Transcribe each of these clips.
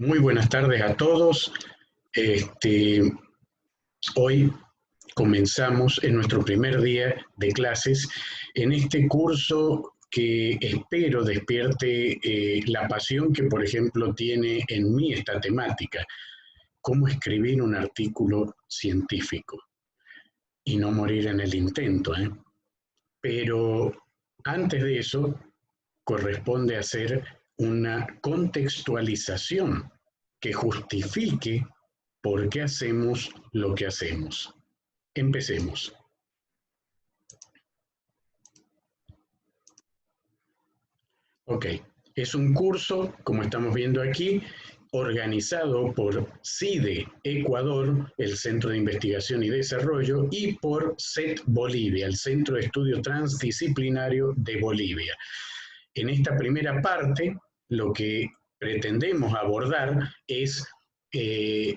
Muy buenas tardes a todos. Este, Hoy comenzamos en nuestro primer día de clases en este curso que espero despierte la pasión que, por ejemplo, tiene en mí esta temática: cómo escribir un artículo científico y no morir en el intento, ¿eh? Pero antes de eso, corresponde hacer una contextualización que justifique por qué hacemos lo que hacemos. Empecemos. Ok, es un curso, como estamos viendo aquí, organizado por CIDE Ecuador, el Centro de Investigación y Desarrollo, y por CET Bolivia, el Centro de Estudio Transdisciplinario de Bolivia. En esta primera parte, lo que pretendemos abordar es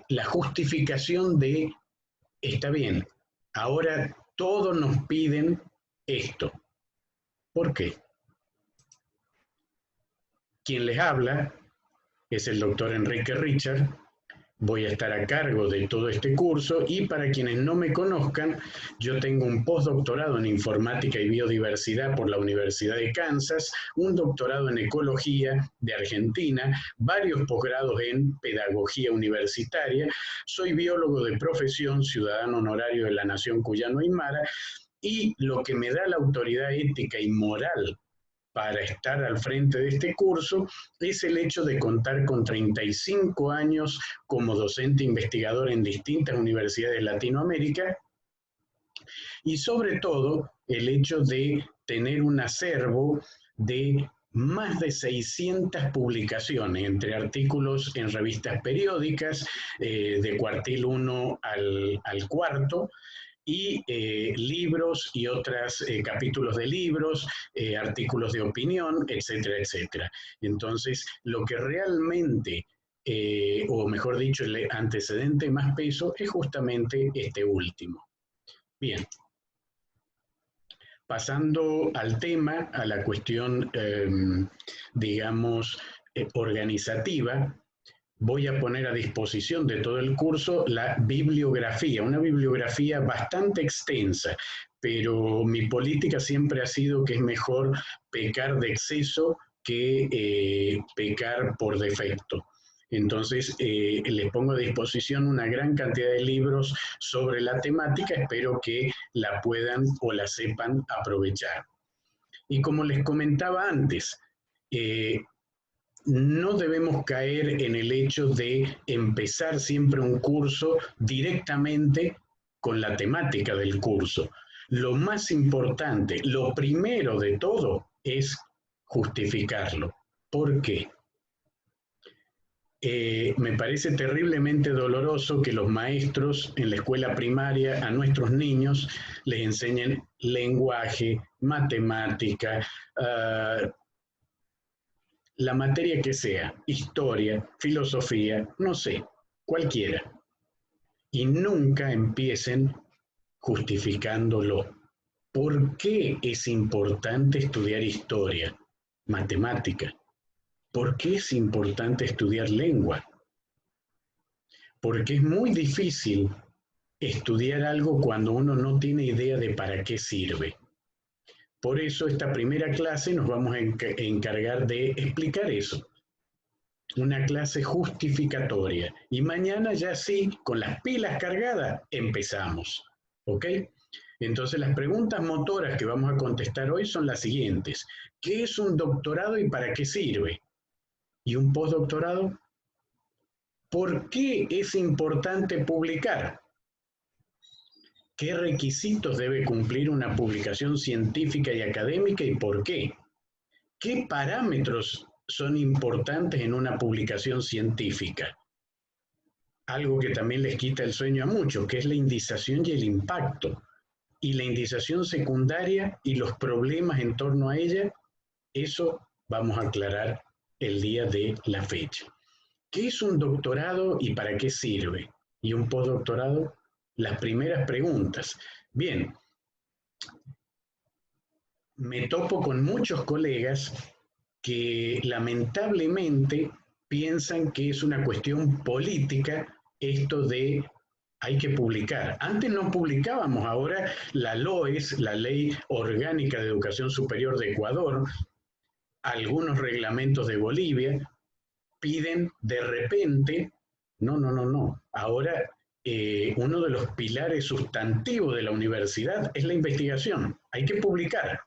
la justificación de, está bien, ahora todos nos piden esto. ¿Por qué? Quien les habla es el doctor Enrique Richard. Voy a estar a cargo de todo este curso y para quienes no me conozcan, yo tengo un postdoctorado en informática y biodiversidad por la Universidad de Kansas, un doctorado en ecología de Argentina, varios posgrados en pedagogía universitaria, soy biólogo de profesión, ciudadano honorario de la Nación Cuyano Aymara, y lo que me da la autoridad ética y moral para estar al frente de este curso es el hecho de contar con 35 años como docente investigador en distintas universidades de Latinoamérica y sobre todo el hecho de tener un acervo de más de 600 publicaciones, entre artículos en revistas periódicas, de cuartil 1 al cuarto, y libros y otros capítulos de libros, artículos de opinión, etcétera, etcétera. Entonces, lo que realmente, o mejor dicho, el antecedente más peso es justamente este último. Bien, pasando al tema, a la cuestión, digamos, organizativa, voy a poner a disposición de todo el curso la bibliografía, una bibliografía bastante extensa, pero mi política siempre ha sido que es mejor pecar de exceso que pecar por defecto. Entonces, les pongo a disposición una gran cantidad de libros sobre la temática, espero que la puedan o la sepan aprovechar. Y como les comentaba antes, no debemos caer en el hecho de empezar siempre un curso directamente con la temática del curso. Lo más importante, lo primero de todo, es justificarlo. ¿Por qué? Me parece terriblemente doloroso que los maestros en la escuela primaria a nuestros niños les enseñen lenguaje, matemática, la materia que sea, historia, filosofía, no sé, cualquiera, y nunca empiecen justificándolo. ¿Por qué es importante estudiar historia, matemática? ¿Por qué es importante estudiar lengua? Porque es muy difícil estudiar algo cuando uno no tiene idea de para qué sirve. Por eso esta primera clase nos vamos a encargar de explicar eso. Una clase justificatoria. Y mañana ya sí, con las pilas cargadas, empezamos. ¿Ok? Entonces las preguntas motoras que vamos a contestar hoy son las siguientes. ¿Qué es un doctorado y para qué sirve? ¿Y un postdoctorado? ¿Por qué es importante publicar? ¿Qué requisitos debe cumplir una publicación científica y académica y por qué? ¿Qué parámetros son importantes en una publicación científica? Algo que también les quita el sueño a muchos, que es la indización y el impacto. Y la indización secundaria y los problemas en torno a ella, eso vamos a aclarar el día de la fecha. ¿Qué es un doctorado y para qué sirve? ¿Y un postdoctorado? Las primeras preguntas. Bien, me topo con muchos colegas que lamentablemente piensan que es una cuestión política esto de hay que publicar. Antes no publicábamos, ahora la LOES, la Ley Orgánica de Educación Superior de Ecuador, algunos reglamentos de Bolivia, piden de repente, no. Ahora uno de los pilares sustantivos de la universidad es la investigación. Hay que publicar.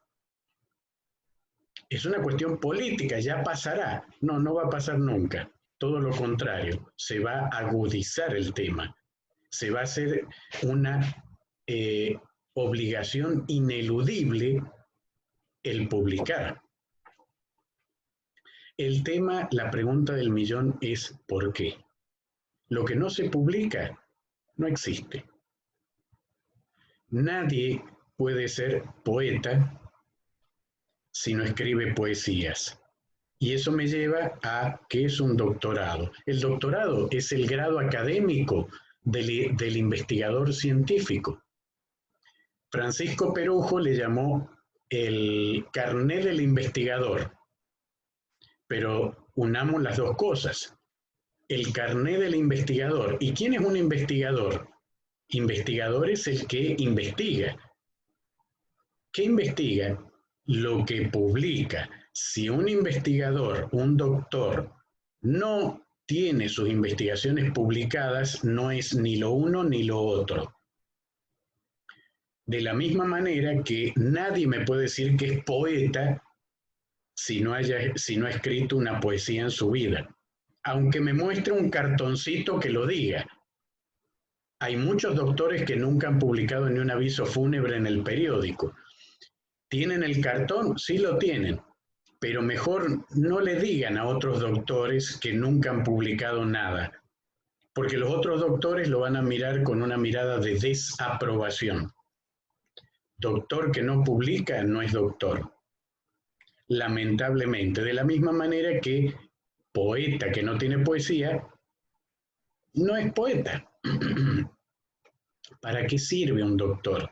Es una cuestión política, ya pasará. No, no va a pasar nunca. Todo lo contrario, se va a agudizar el tema. Se va a hacer una obligación ineludible el publicar. El tema, la pregunta del millón es ¿por qué? Lo que no se publica no existe. Nadie puede ser poeta si no escribe poesías. Y eso me lleva a ¿qué es un doctorado? El doctorado es el grado académico del investigador científico. Francisco Perujo le llamó el carné del investigador, pero unamos las dos cosas. El carné del investigador. ¿Y quién es un investigador? Investigador es el que investiga. ¿Qué investiga? Lo que publica. Si un investigador, un doctor, no tiene sus investigaciones publicadas, no es ni lo uno ni lo otro. De la misma manera que nadie me puede decir que es poeta si no ha escrito una poesía en su vida. Aunque me muestre un cartoncito que lo diga. Hay muchos doctores que nunca han publicado ni un aviso fúnebre en el periódico. ¿Tienen el cartón? Sí lo tienen, pero mejor no le digan a otros doctores que nunca han publicado nada, porque los otros doctores lo van a mirar con una mirada de desaprobación. Doctor que no publica no es doctor, lamentablemente, de la misma manera que poeta que no tiene poesía no es poeta. ¿Para qué sirve un doctor?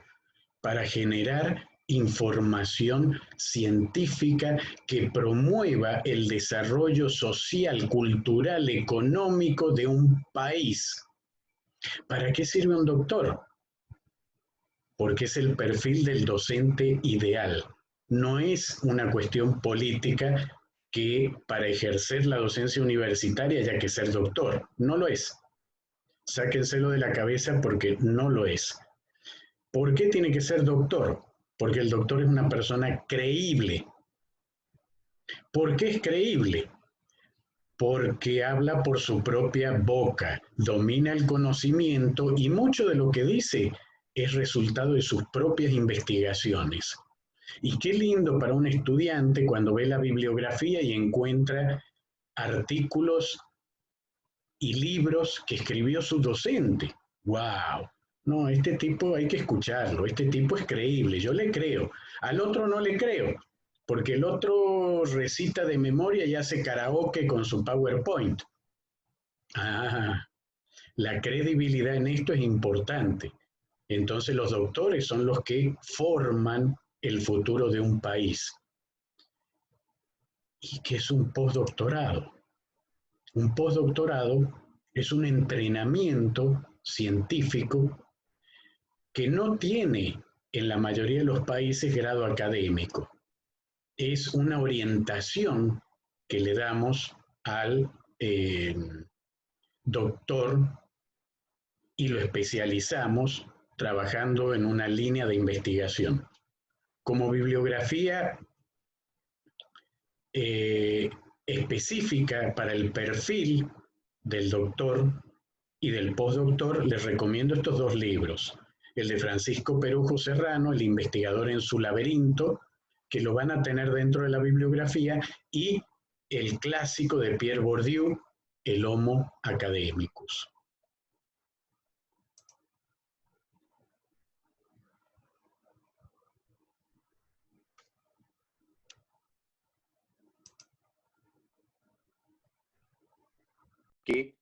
Para generar información científica que promueva el desarrollo social, cultural, económico de un país. ¿Para qué sirve un doctor? Porque es el perfil del docente ideal. No es una cuestión política que para ejercer la docencia universitaria haya que ser doctor. No lo es. Sáquenselo de la cabeza porque no lo es. ¿Por qué tiene que ser doctor? Porque el doctor es una persona creíble. ¿Por qué es creíble? Porque habla por su propia boca, domina el conocimiento y mucho de lo que dice es resultado de sus propias investigaciones. Y qué lindo para un estudiante cuando ve la bibliografía y encuentra artículos y libros que escribió su docente. ¡Wow! No, este tipo hay que escucharlo, este tipo es creíble, yo le creo. Al otro no le creo, porque el otro recita de memoria y hace karaoke con su PowerPoint. Ah, la credibilidad en esto es importante. Entonces los doctores son los que forman el futuro de un país. ¿Y qué es un postdoctorado? Un postdoctorado es un entrenamiento científico que no tiene en la mayoría de los países grado académico. Es una orientación que le damos al doctor y lo especializamos trabajando en una línea de investigación. Como bibliografía específica para el perfil del doctor y del postdoctor, les recomiendo estos dos libros. El de Francisco Perujo Serrano, El investigador en su laberinto, que lo van a tener dentro de la bibliografía, y el clásico de Pierre Bourdieu, El Homo Academicus. Que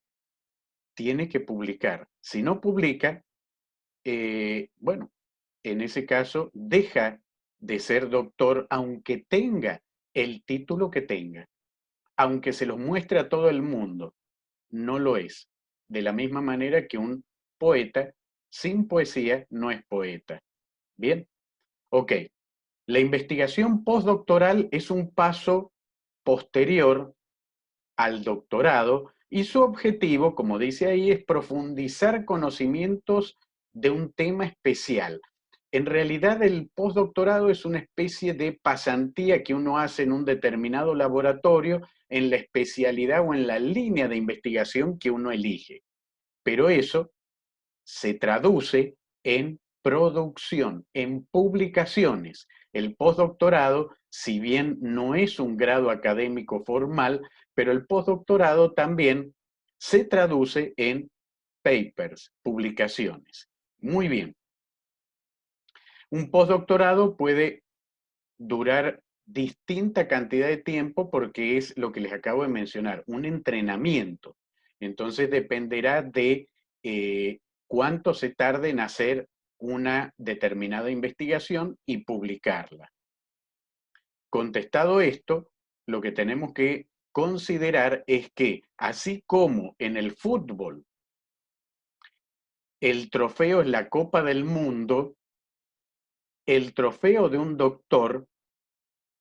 tiene que publicar. Si no publica, bueno, en ese caso deja de ser doctor aunque tenga el título que tenga. aunque se los muestre a todo el mundo, no lo es. De la misma manera que un poeta sin poesía no es poeta. Bien, ok. La investigación postdoctoral es un paso posterior al doctorado y su objetivo, como dice ahí, es profundizar conocimientos de un tema especial. En realidad, el postdoctorado es una especie de pasantía que uno hace en un determinado laboratorio en la especialidad o en la línea de investigación que uno elige. Pero eso se traduce en producción, en publicaciones. El postdoctorado, si bien no es un grado académico formal, pero el postdoctorado también se traduce en papers, publicaciones. Muy bien. Un postdoctorado puede durar distinta cantidad de tiempo porque es lo que les acabo de mencionar, un entrenamiento. Entonces dependerá de cuánto se tarde en hacer una determinada investigación y publicarla. Contestado esto, lo que tenemos que considerar es que, así como en el fútbol, el trofeo es la Copa del Mundo, el trofeo de un doctor,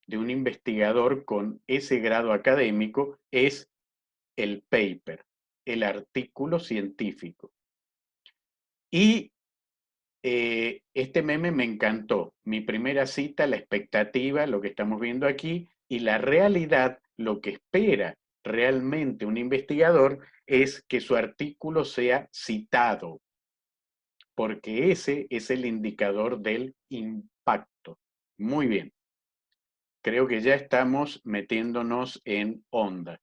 de un investigador con ese grado académico, es el paper, el artículo científico. Y este meme me encantó. Mi primera cita, la expectativa, lo que estamos viendo aquí, y la realidad, lo que espera realmente un investigador es que su artículo sea citado, porque ese es el indicador del impacto. Muy bien. Creo que ya estamos metiéndonos en onda.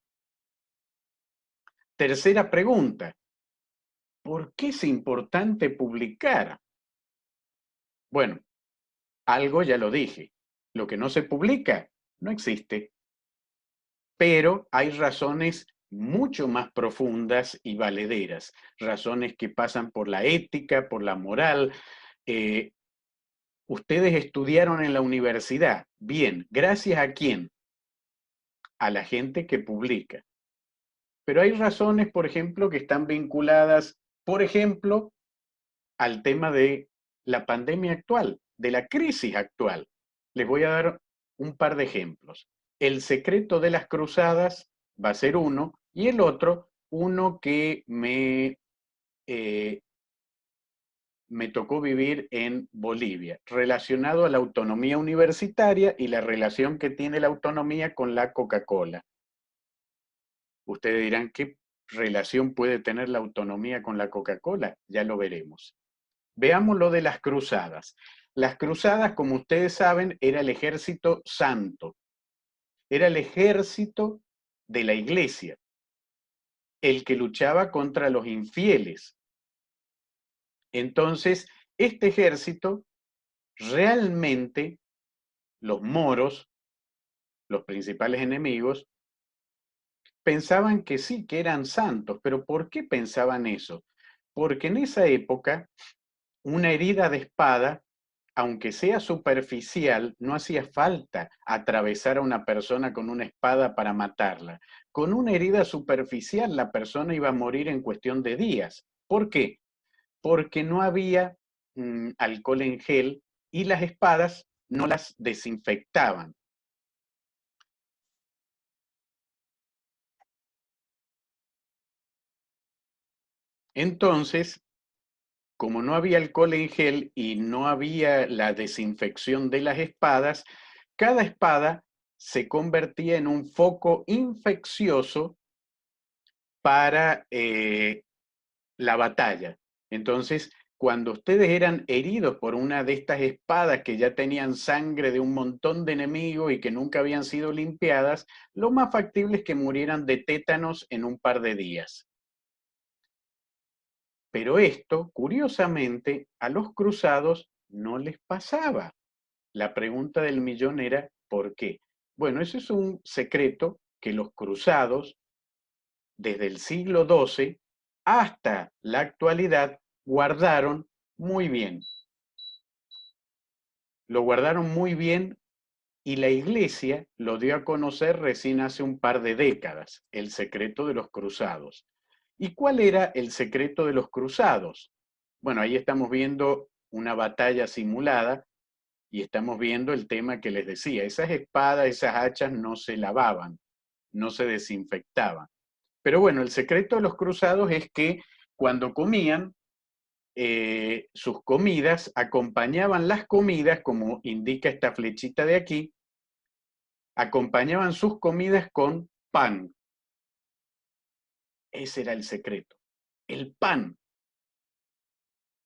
Tercera pregunta. ¿Por qué es importante publicar? Bueno, algo ya lo dije. Lo que no se publica no existe. Pero hay razones mucho más profundas y valederas. Razones que pasan por la ética, por la moral. Ustedes estudiaron en la universidad. Bien, ¿gracias a quién? A la gente que publica. Pero hay razones, por ejemplo, que están vinculadas, por ejemplo, al tema de la pandemia actual, de la crisis actual. Les voy a dar un par de ejemplos. El secreto de las cruzadas va a ser uno, y el otro, uno que me tocó vivir en Bolivia, relacionado a la autonomía universitaria y la relación que tiene la autonomía con la Coca-Cola. Ustedes dirán, ¿qué relación puede tener la autonomía con la Coca-Cola? Ya lo veremos. Veamos lo de las cruzadas. Las cruzadas, como ustedes saben, era el ejército santo. Era el ejército de la iglesia, el que luchaba contra los infieles. Entonces, este ejército, realmente, los moros, los principales enemigos, pensaban que sí, que eran santos. ¿Pero por qué pensaban eso? Porque en esa época, una herida de espada, aunque sea superficial, no hacía falta atravesar a una persona con una espada para matarla. Con una herida superficial la persona iba a morir en cuestión de días. ¿Por qué? Porque no había alcohol en gel y las espadas no las desinfectaban. Entonces, como no había alcohol en gel y no había la desinfección de las espadas, cada espada se convertía en un foco infeccioso para la batalla. Entonces, cuando ustedes eran heridos por una de estas espadas que ya tenían sangre de un montón de enemigos y que nunca habían sido limpiadas, lo más factible es que murieran de tétanos en un par de días. Pero esto, curiosamente, a los cruzados no les pasaba. La pregunta del millón era, ¿por qué? Bueno, ese es un secreto que los cruzados, desde el siglo XII hasta la actualidad, guardaron muy bien. Lo guardaron muy bien Y la Iglesia lo dio a conocer recién hace un par de décadas, el secreto de los cruzados. ¿Y cuál era el secreto de los cruzados? Bueno, ahí estamos viendo una batalla simulada y estamos viendo el tema que les decía. Esas espadas, esas hachas no se lavaban, no se desinfectaban. Pero bueno, el secreto de los cruzados es que cuando comían, sus comidas acompañaban las comidas, como indica esta flechita de aquí, acompañaban sus comidas con pan. Ese era el secreto, el pan.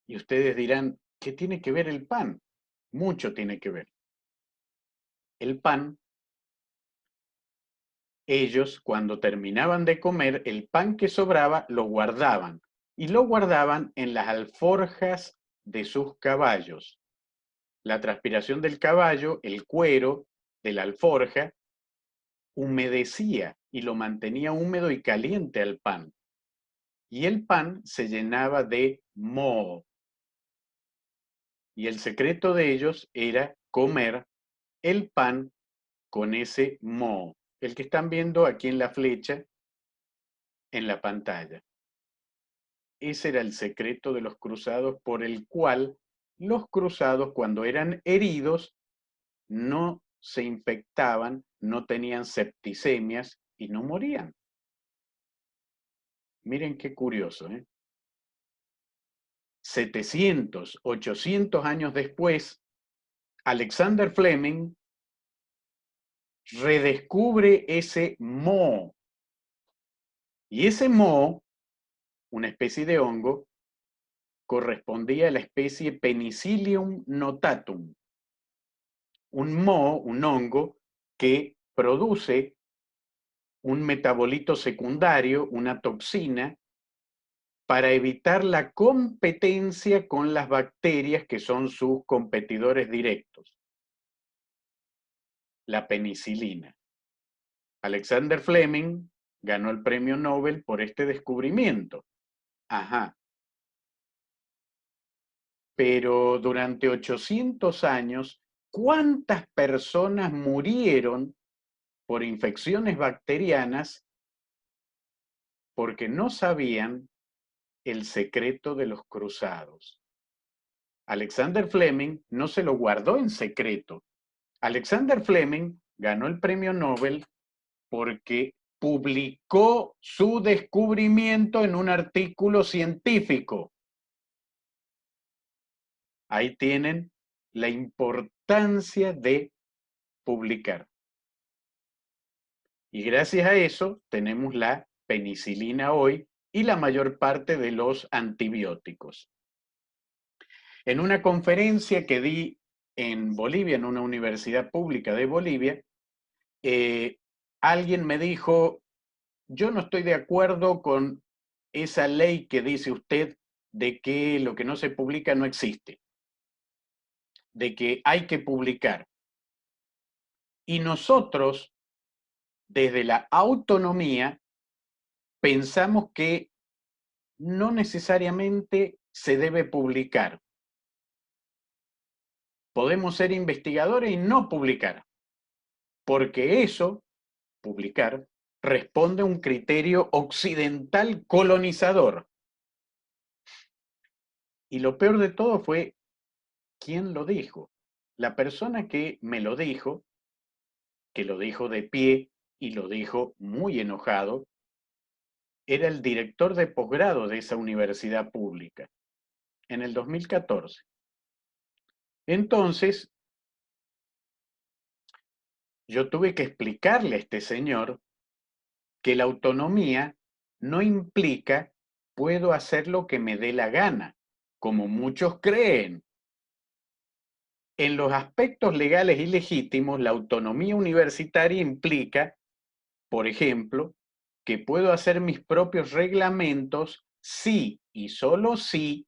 Y ustedes dirán, ¿qué tiene que ver el pan? Mucho tiene que ver. El pan, ellos cuando terminaban de comer, el pan que sobraba lo guardaban. Y lo guardaban en las alforjas de sus caballos. La transpiración del caballo, el cuero de la alforja, humedecía y lo mantenía húmedo y caliente al pan. Y el pan se llenaba de moho. Y el secreto de ellos era comer el pan con ese moho, el que están viendo aquí en la flecha, en la pantalla. Ese era el secreto de los cruzados por el cual los cruzados, cuando eran heridos, no se infectaban, no tenían septicemias y no morían. Miren qué curioso, ¿eh? 700, 800 años después, Alexander Fleming redescubre ese moho. Y ese moho, una especie de hongo, correspondía a la especie Penicillium notatum. Un moho, un hongo, que produce un metabolito secundario, una toxina, para evitar la competencia con las bacterias que son sus competidores directos. La penicilina. Alexander Fleming ganó el premio Nobel por este descubrimiento. Ajá. Pero durante 800 años, ¿cuántas personas murieron por infecciones bacterianas porque no sabían el secreto de los cruzados? Alexander Fleming no se lo guardó en secreto. Alexander Fleming ganó el premio Nobel porque publicó su descubrimiento en un artículo científico. Ahí tienen la importancia de publicar. Y gracias a eso tenemos la penicilina hoy y la mayor parte de los antibióticos. En una conferencia que di en Bolivia, en una universidad pública de Bolivia, alguien me dijo, yo no estoy de acuerdo con esa ley que dice usted de que lo que no se publica no existe, de que hay que publicar. Y nosotros, desde la autonomía, pensamos que no necesariamente se debe publicar. Podemos ser investigadores y no publicar, porque eso, publicar, responde a un criterio occidental colonizador. Y lo peor de todo fue, ¿quién lo dijo? La persona que me lo dijo, que lo dijo de pie y lo dijo muy enojado, era el director de posgrado de esa universidad pública, en el 2014. Entonces, yo tuve que explicarle a este señor que la autonomía no implica puedo hacer lo que me dé la gana, como muchos creen. En los aspectos legales y legítimos, la autonomía universitaria implica, por ejemplo, que puedo hacer mis propios reglamentos si y solo si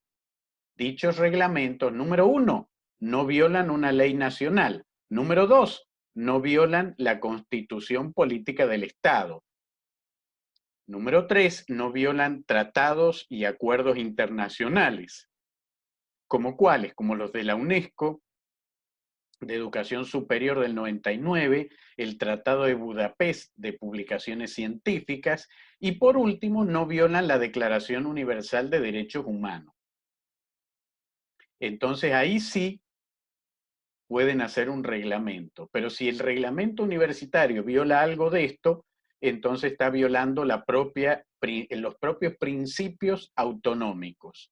dichos reglamentos, número 1, no violan una ley nacional. Número 2, no violan la Constitución Política del Estado. Número 3, no violan tratados y acuerdos internacionales. ¿Como cuáles? Como los de la UNESCO, de Educación Superior del 99, el Tratado de Budapest de Publicaciones Científicas y por último no violan la Declaración Universal de Derechos Humanos. Entonces ahí sí pueden hacer un reglamento, pero si el reglamento universitario viola algo de esto, entonces está violando los propios principios autonómicos.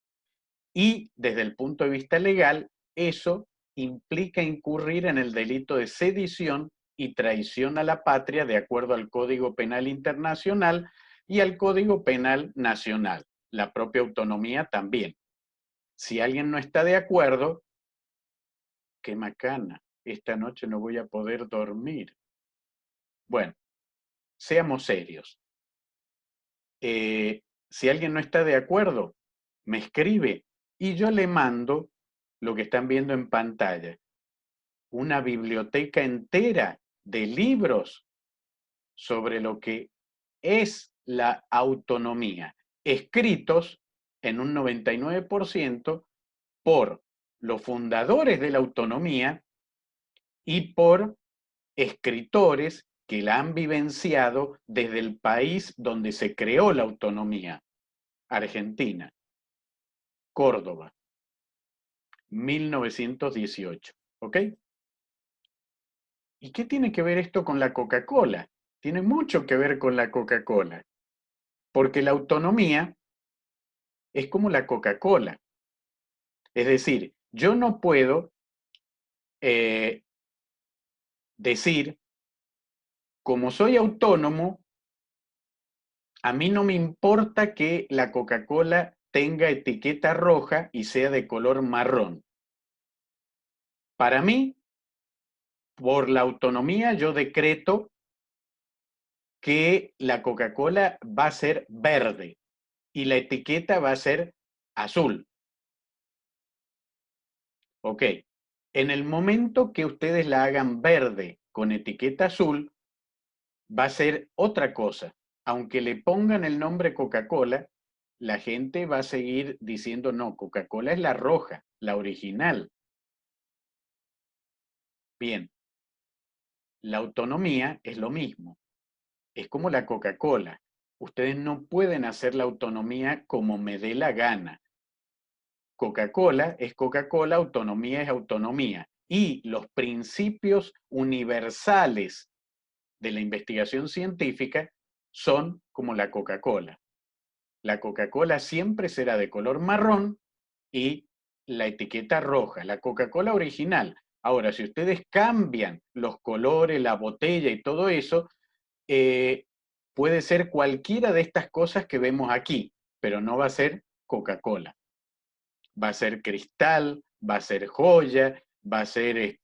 Y desde el punto de vista legal, eso implica incurrir en el delito de sedición y traición a la patria de acuerdo al Código Penal Internacional y al Código Penal Nacional, la propia autonomía también. Si alguien no está de acuerdo, qué macana, esta noche no voy a poder dormir. Bueno, seamos serios. Si alguien no está de acuerdo, me escribe y yo le mando lo que están viendo en pantalla, una biblioteca entera de libros sobre lo que es la autonomía, escritos en un 99% por los fundadores de la autonomía y por escritores que la han vivenciado desde el país donde se creó la autonomía, Argentina, Córdoba, 1918, ¿ok? ¿Y qué tiene que ver esto con la Coca-Cola? Tiene mucho que ver con la Coca-Cola, porque la autonomía es como la Coca-Cola. Es decir, yo no puedo decir, como soy autónomo, a mí no me importa que la Coca-Cola tenga etiqueta roja y sea de color marrón. Para mí, por la autonomía, yo decreto que la Coca-Cola va a ser verde y la etiqueta va a ser azul. Ok, en el momento que ustedes la hagan verde con etiqueta azul, va a ser otra cosa. Aunque le pongan el nombre Coca-Cola, la gente va a seguir diciendo, no, Coca-Cola es la roja, la original. Bien, la autonomía es lo mismo. Es como la Coca-Cola. Ustedes no pueden hacer la autonomía como me dé la gana. Coca-Cola es Coca-Cola, autonomía es autonomía. Y los principios universales de la investigación científica son como la Coca-Cola. La Coca-Cola siempre será de color marrón y la etiqueta roja, la Coca-Cola original. Ahora, si ustedes cambian los colores, la botella y todo eso, puede ser cualquiera de estas cosas que vemos aquí, pero no va a ser Coca-Cola. Va a ser Cristal, va a ser Joya, va a ser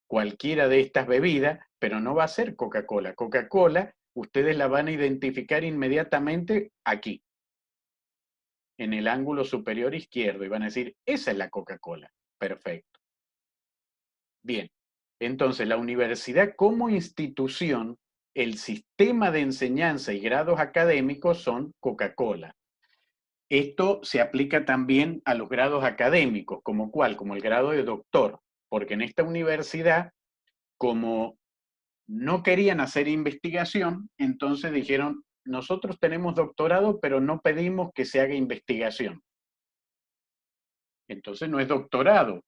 cualquiera de estas bebidas, pero no va a ser Coca-Cola. Coca-Cola, ustedes la van a identificar inmediatamente aquí, en el ángulo superior izquierdo, y van a decir, esa es la Coca-Cola. Perfecto. Bien, entonces la universidad como institución, el sistema de enseñanza y grados académicos son Coca-Cola. Esto se aplica también a los grados académicos, ¿como cuál? Como el grado de doctor, porque en esta universidad, como no querían hacer investigación, entonces dijeron, nosotros tenemos doctorado, pero no pedimos que se haga investigación. Entonces no es doctorado.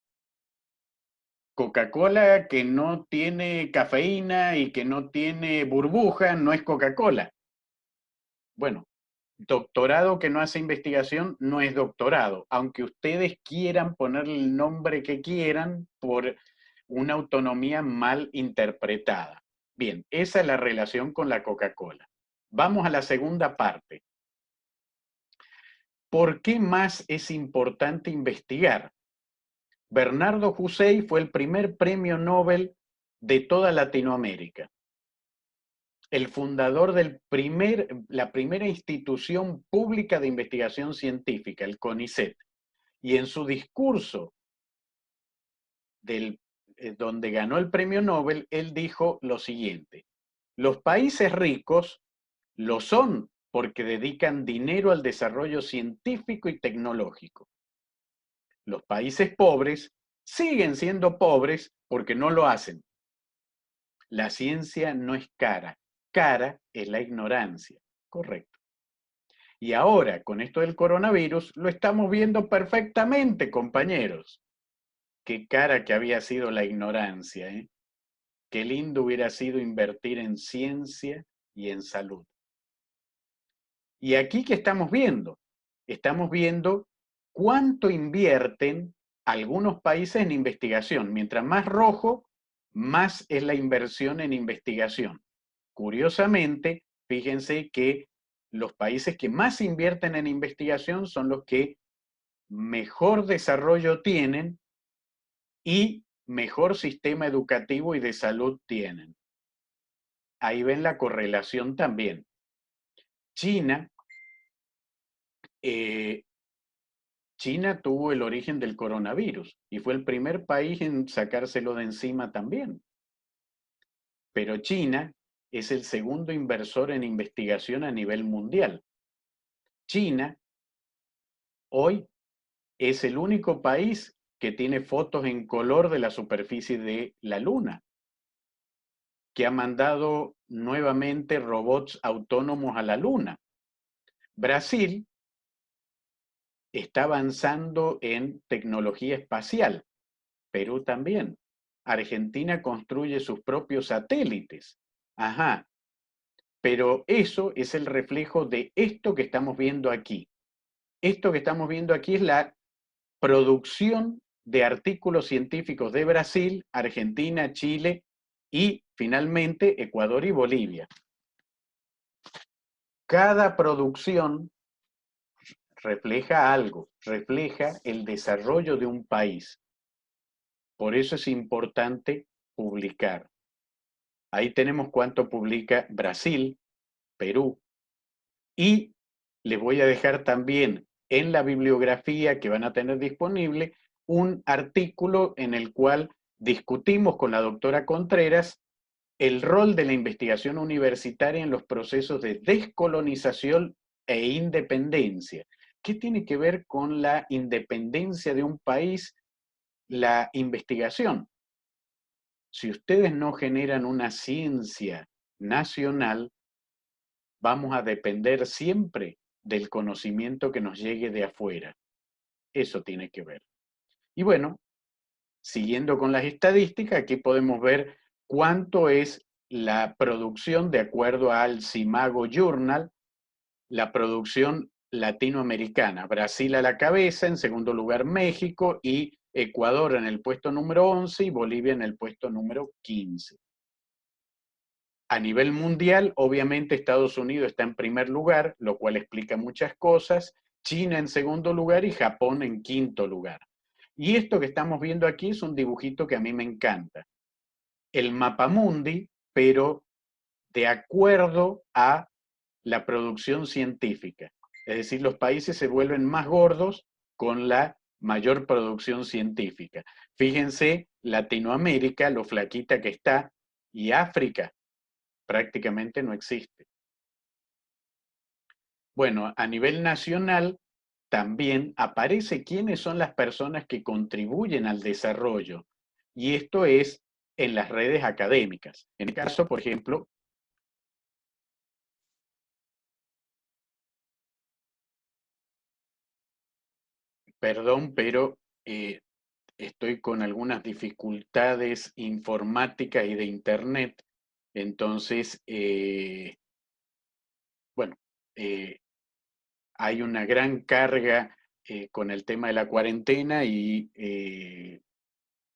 Coca-Cola que no tiene cafeína y que no tiene burbuja no es Coca-Cola. Bueno, doctorado que no hace investigación no es doctorado, aunque ustedes quieran ponerle el nombre que quieran por una autonomía mal interpretada. Bien, esa es la relación con la Coca-Cola. Vamos a la segunda parte. ¿Por qué más es importante investigar? Bernardo Hussein fue el primer premio Nobel de toda Latinoamérica, el fundador de la primera institución pública de investigación científica, el CONICET. Y en su discurso donde ganó el premio Nobel, él dijo lo siguiente: los países ricos lo son porque dedican dinero al desarrollo científico y tecnológico. Los países pobres siguen siendo pobres porque no lo hacen. La ciencia no es cara, cara es la ignorancia, correcto. Y ahora, con esto del coronavirus, lo estamos viendo perfectamente, compañeros. Qué cara que había sido la ignorancia, ¿eh? Qué lindo hubiera sido invertir en ciencia y en salud. Y aquí, ¿qué estamos viendo? Estamos viendo cuánto invierten algunos países en investigación. Mientras más rojo, más es la inversión en investigación. Curiosamente, fíjense que los países que más invierten en investigación son los que mejor desarrollo tienen y mejor sistema educativo y de salud tienen. Ahí ven la correlación también. China, China tuvo el origen del coronavirus y fue el primer país en sacárselo de encima también. Pero China es el segundo inversor en investigación a nivel mundial. China hoy es el único país que tiene fotos en color de la superficie de la Luna, que ha mandado nuevamente robots autónomos a la Luna. Brasil está avanzando en tecnología espacial, Perú también. Argentina construye sus propios satélites. Ajá, pero eso es el reflejo de esto que estamos viendo aquí. Esto que estamos viendo aquí es la producción de artículos científicos de Brasil, Argentina, Chile y finalmente Ecuador y Bolivia. Cada producción refleja algo, refleja el desarrollo de un país. Por eso es importante publicar. Ahí tenemos cuánto publica Brasil, Perú, y les voy a dejar también en la bibliografía que van a tener disponible un artículo en el cual discutimos con la doctora Contreras el rol de la investigación universitaria en los procesos de descolonización e independencia. ¿Qué tiene que ver con la independencia de un país, la investigación? Si ustedes no generan una ciencia nacional, vamos a depender siempre del conocimiento que nos llegue de afuera. Eso tiene que ver. Y bueno, siguiendo con las estadísticas, aquí podemos ver cuánto es la producción de acuerdo al Simago Journal, la producción latinoamericana. Brasil a la cabeza, en segundo lugar México y Ecuador en el puesto número 11 y Bolivia en el puesto número 15. A nivel mundial, obviamente Estados Unidos está en primer lugar, lo cual explica muchas cosas, China en segundo lugar y Japón en quinto lugar. Y esto que estamos viendo aquí es un dibujito que a mí me encanta. El mapamundi, pero de acuerdo a la producción científica. Es decir, los países se vuelven más gordos con la mayor producción científica. Fíjense, Latinoamérica, lo flaquita que está, y África prácticamente no existe. Bueno, a nivel nacional también aparece quiénes son las personas que contribuyen al desarrollo. Y esto es en las redes académicas. En el caso, por ejemplo, perdón, pero estoy con algunas dificultades informáticas y de internet. Entonces, bueno, hay una gran carga con el tema de la cuarentena y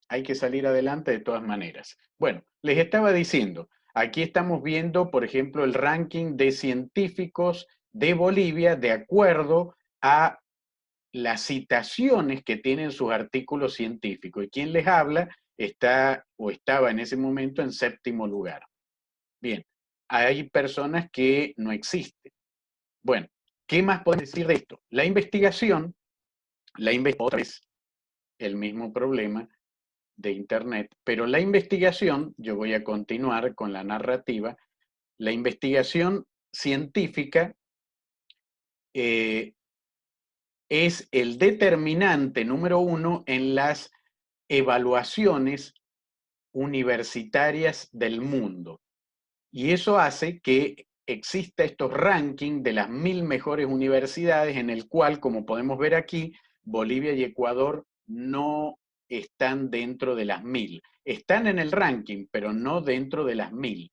hay que salir adelante de todas maneras. Bueno, les estaba diciendo, aquí estamos viendo, por ejemplo, el ranking de científicos de Bolivia de acuerdo a las citaciones que tienen sus artículos científicos. Y quien les habla está o estaba en ese momento en séptimo lugar. Bien, hay personas que no existen. Bueno, ¿qué más podemos decir de esto? Otra vez, el mismo problema de Internet, pero la investigación, yo voy a continuar con la narrativa, la investigación científica es el determinante número uno en las evaluaciones universitarias del mundo. Y eso hace que exista estos rankings de las 1000 mejores universidades, en el cual, como podemos ver aquí, Bolivia y Ecuador no están dentro de las 1000. Están en el ranking, pero no dentro de las 1000,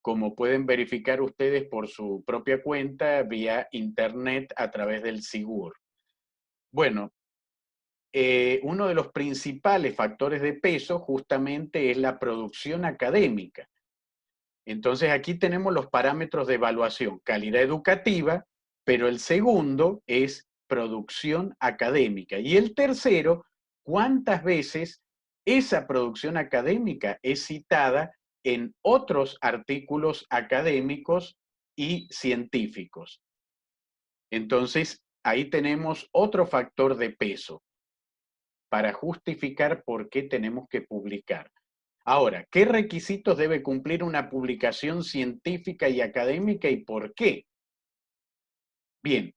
como pueden verificar ustedes por su propia cuenta vía internet a través del SIGUR. Bueno, uno de los principales factores de peso justamente es la producción académica. Entonces aquí tenemos los parámetros de evaluación, calidad educativa, pero el segundo es producción académica. Y el tercero, cuántas veces esa producción académica es citada en otros artículos académicos y científicos. Entonces, ahí tenemos otro factor de peso para justificar por qué tenemos que publicar. Ahora, ¿qué requisitos debe cumplir una publicación científica y académica y por qué? Bien,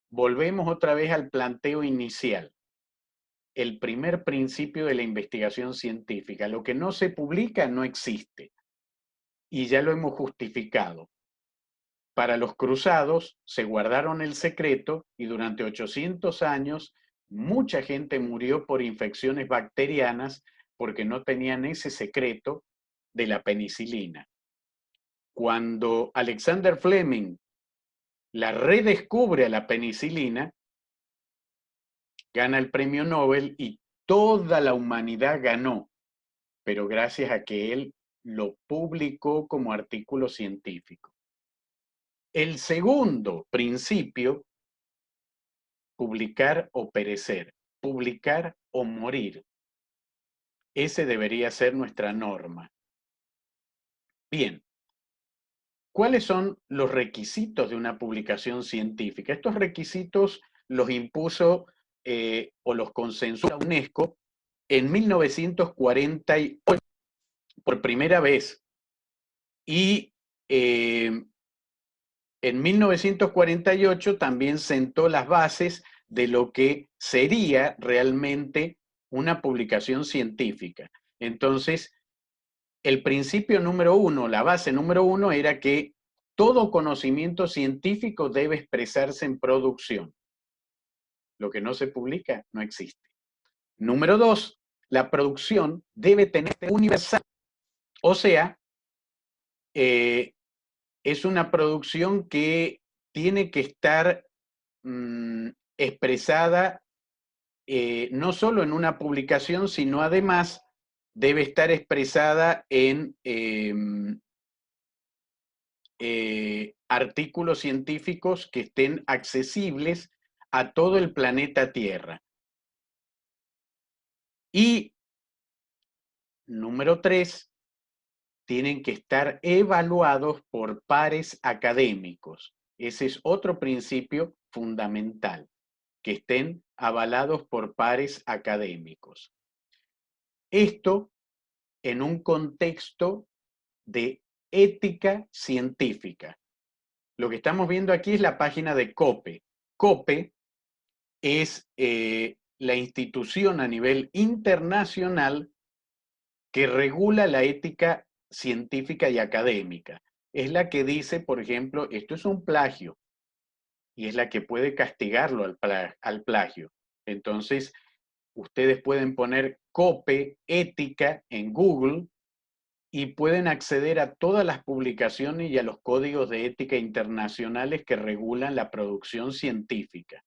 volvemos otra vez al planteo inicial. El primer principio de la investigación científica. Lo que no se publica no existe. Y ya lo hemos justificado. Para los cruzados se guardaron el secreto y durante 800 años mucha gente murió por infecciones bacterianas porque no tenían ese secreto de la penicilina. Cuando Alexander Fleming la redescubre a la penicilina, gana el premio Nobel y toda la humanidad ganó, pero gracias a que él lo publicó como artículo científico. El segundo principio, publicar o perecer, publicar o morir. Ese debería ser nuestra norma. Bien, ¿cuáles son los requisitos de una publicación científica? Estos requisitos los impuso o los consensuó la UNESCO en 1948 por primera vez. Y en 1948 también sentó las bases de lo que sería realmente una publicación científica. Entonces, el principio número uno, la base número uno era que todo conocimiento científico debe expresarse en producción. Lo que no se publica no existe. Número dos, la producción debe tener universal. O sea, es una producción que tiene que estar expresada no solo en una publicación, sino además debe estar expresada en artículos científicos que estén accesibles a todo el planeta Tierra. Y número 3, tienen que estar evaluados por pares académicos. Ese es otro principio fundamental, que estén avalados por pares académicos. Esto en un contexto de ética científica. Lo que estamos viendo aquí es la página de COPE. COPE es la institución a nivel internacional que regula la ética científica y académica. Es la que dice, por ejemplo, esto es un plagio, y es la que puede castigarlo al plagio. Entonces, ustedes pueden poner COPE ética en Google y pueden acceder a todas las publicaciones y a los códigos de ética internacionales que regulan la producción científica.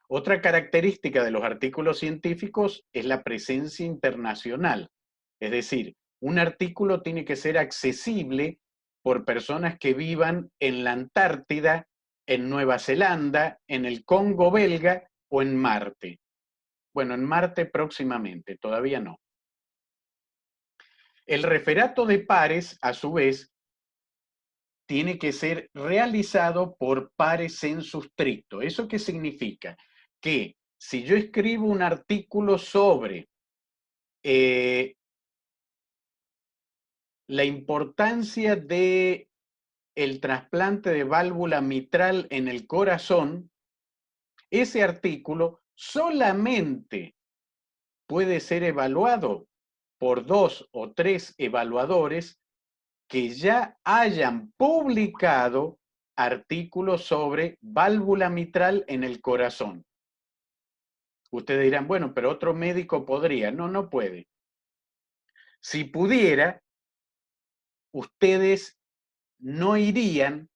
Otra característica de los artículos científicos es la presencia internacional. Es decir, un artículo tiene que ser accesible por personas que vivan en la Antártida, en Nueva Zelanda, en el Congo belga o en Marte. Bueno, en Marte próximamente, todavía no. El referato de pares, a su vez, tiene que ser realizado por pares sensu stricto. ¿Eso qué significa? Que si yo escribo un artículo sobre la importancia de el trasplante de válvula mitral en el corazón, ese artículo solamente puede ser evaluado por 2 o 3 evaluadores que ya hayan publicado artículos sobre válvula mitral en el corazón. Ustedes dirán, bueno, pero otro médico podría. No, no puede. Si pudiera, ustedes no irían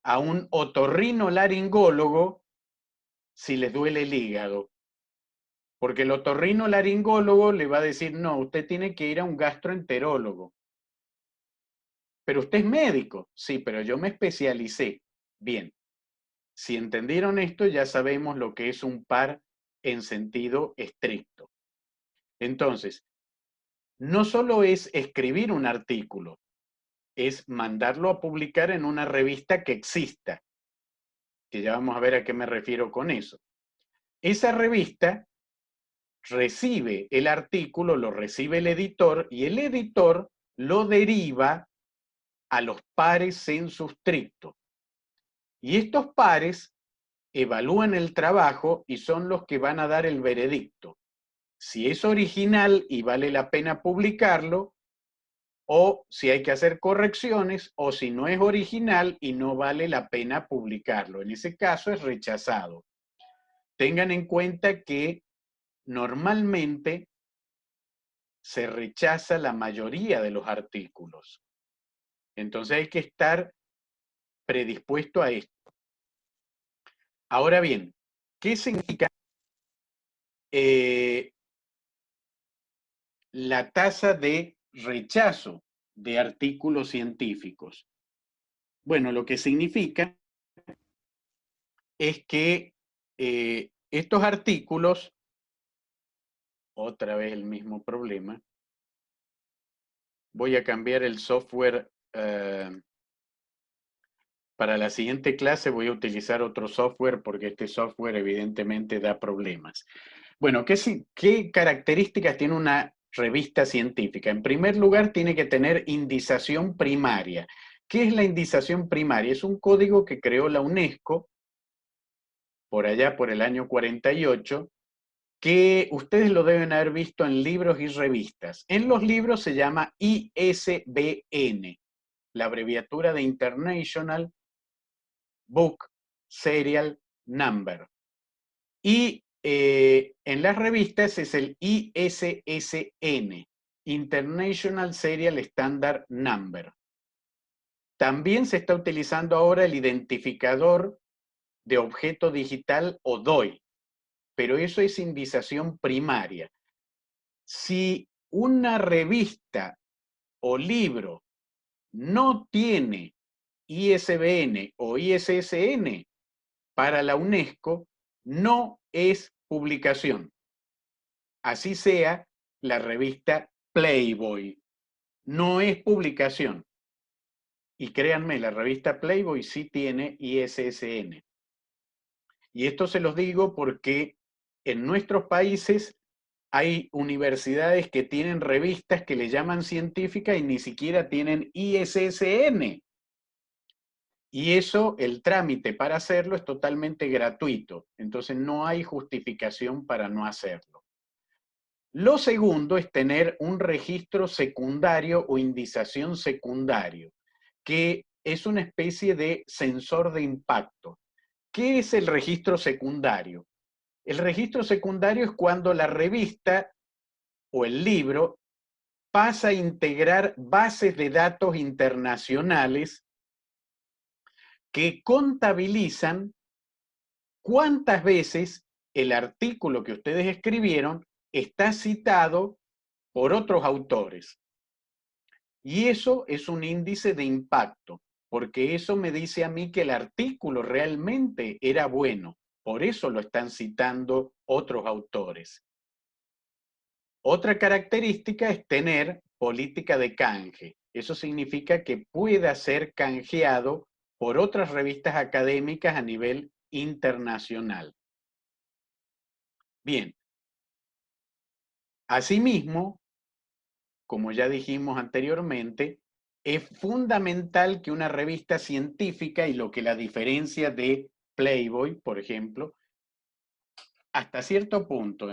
a un otorrinolaringólogo si les duele el hígado. Porque el otorrinolaringólogo le va a decir, no, usted tiene que ir a un gastroenterólogo. Pero usted es médico. Sí, pero yo me especialicé. Bien, si entendieron esto, ya sabemos lo que es un par en sentido estricto. Entonces, no solo es escribir un artículo, es mandarlo a publicar en una revista que exista, que ya vamos a ver a qué me refiero con eso. Esa revista recibe el artículo, lo recibe el editor y el editor lo deriva a los pares sensu stricto. Y estos pares evalúan el trabajo y son los que van a dar el veredicto. Si es original y vale la pena publicarlo, o si hay que hacer correcciones, o si no es original y no vale la pena publicarlo. En ese caso es rechazado. Tengan en cuenta que normalmente se rechaza la mayoría de los artículos. Entonces hay que estar predispuesto a esto. Ahora bien, ¿qué significa la tasa de rechazo de artículos científicos? Bueno, lo que significa es que estos artículos, otra vez el mismo problema, voy a cambiar el software. Para la siguiente clase voy a utilizar otro software porque este software evidentemente da problemas. Bueno, ¿qué características tiene una revista científica? En primer lugar, tiene que tener indización primaria. ¿Qué es la indización primaria? Es un código que creó la UNESCO por allá por el año 48, que ustedes lo deben haber visto en libros y revistas. En los libros se llama ISBN, la abreviatura de International Book Serial Number. Y en las revistas es el ISSN, International Serial Standard Number. También se está utilizando ahora el identificador de objeto digital o DOI, pero eso es indización primaria. Si una revista o libro no tiene ISBN o ISSN, para la UNESCO no es publicación. Así sea la revista Playboy, no es publicación. Y créanme, la revista Playboy sí tiene ISSN. Y esto se los digo porque en nuestros países hay universidades que tienen revistas que le llaman científicas y ni siquiera tienen ISSN. Y eso, el trámite para hacerlo es totalmente gratuito. Entonces no hay justificación para no hacerlo. Lo segundo es tener un registro secundario o indización secundario, que es una especie de sensor de impacto. ¿Qué es el registro secundario? El registro secundario es cuando la revista o el libro pasa a integrar bases de datos internacionales que contabilizan cuántas veces el artículo que ustedes escribieron está citado por otros autores. Y eso es un índice de impacto, porque eso me dice a mí que el artículo realmente era bueno. Por eso lo están citando otros autores. Otra característica es tener política de canje. Eso significa que pueda ser canjeado por otras revistas académicas a nivel internacional. Bien. Asimismo, como ya dijimos anteriormente, es fundamental que una revista científica, y lo que la diferencia de Playboy, por ejemplo, hasta cierto punto,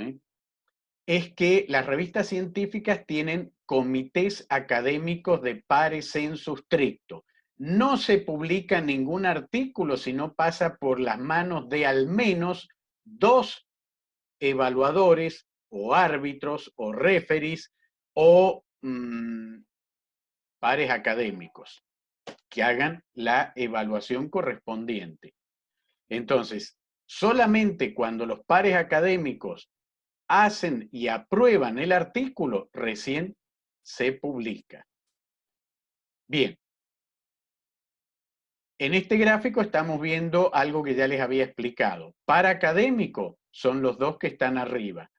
es que las revistas científicas tienen comités académicos de pares sensu stricto. No se publica ningún artículo si no pasa por las manos de al menos 2 evaluadores o árbitros o referees o pares académicos que hagan la evaluación correspondiente. Entonces, solamente cuando los pares académicos hacen y aprueban el artículo, recién se publica. Bien, en este gráfico estamos viendo algo que ya les había explicado. Par académico son los dos que están arriba.